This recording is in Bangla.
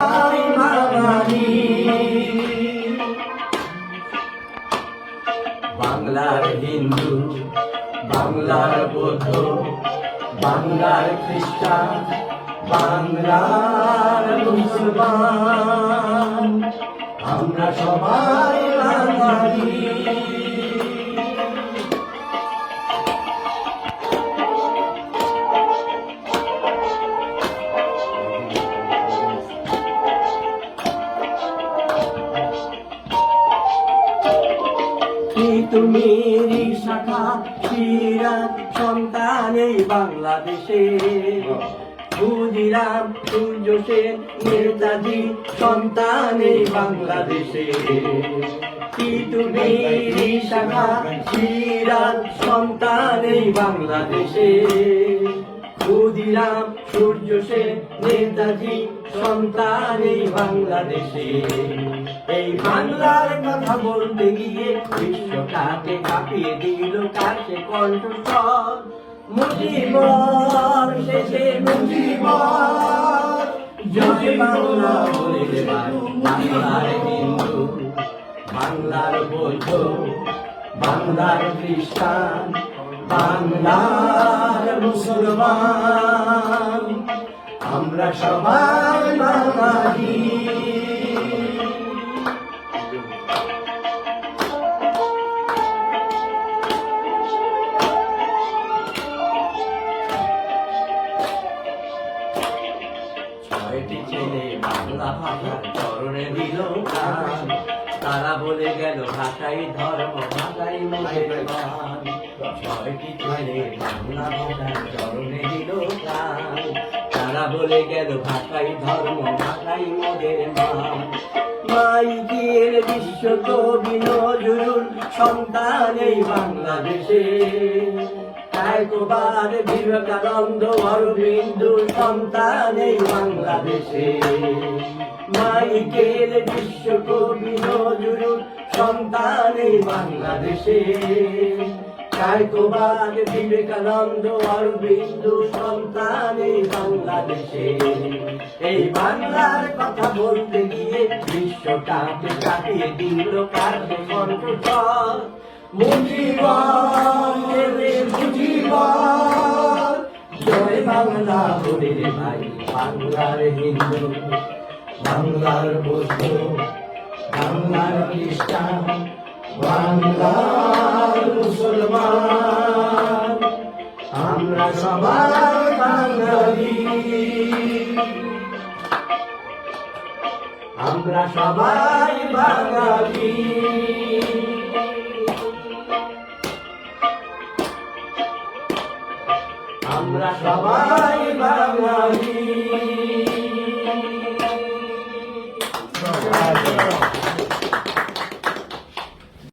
বাঙালি। বাংলার হিন্দু, বাংলার বৌদ্ধ, বাংলার খ্রিস্টান, বাংলার মুসলমান, আমরা সবাই বাঙালি। তুমি শাখা শিরা সন্তান এই বাংলাদেশে, ক্ষুদিরাম সূর্য সেন নেতাজি সন্তান এই বাংলাদেশে। তুমি শাখা শিরা সন্তান এই বাংলাদেশে, ক্ষুদিরাম সূর্য সেন নেতাজি সন্তান এই বাংলাদেশে। এই বাংলার কথা বলতে গিয়ে বিশ্বটাকে কাঁপিয়ে দিল কাছে কণ্ঠস্বর। মুজিবর শেষে মুজিবর, জয় বাংলা বলে বাংলার হিন্দু, বাংলার বৌদ্ধ, বাংলার খ্রিস্টান, বাংলার মুসলমান, আমরা সবাই বাঙালি। ছয়টি ছেলে বাংলা ভাষার চরণে দিল প্রাণ, তারা বলে গেল ভাষাই ধর্ম, ভাষাই মোদের প্রাণ। ছয়টি ছেলে বাংলা ভাষার চরণে দিল প্রাণ, তারা বলে গেল ভাষাই ধর্ম, ভাষাই মোদের মান। মাইকেল বিশ্বকবি নজরুল সন্তান এই বাংলাদেশে, একবার বিবেকানন্দ অরবিন্দ সন্তান এই বাংলাদেশে। মাইকেল বিশ্বকবি নজরুল সন্তান এই বাংলাদেশে, একবার বিবেকানন্দ অরবিন্দ সন্তান এই বাংলাদেশে। এই বাংলার কথা বলতে গিয়ে বিশ্বটাকে কাটিয়ে দিল কাছে কণ্ঠস্বর। মুজিবর মুজিবর, জয় বাংলা বলে ভাই বাংলার হিন্দু, বাংলার বৌদ্ধ, বাংলার খ্রিস্টান, বাংলার মুসলমান, আমরা সবাই বাঙালি। আমরা সবাই বাঙালি। আমরা সবাই বাঙালি।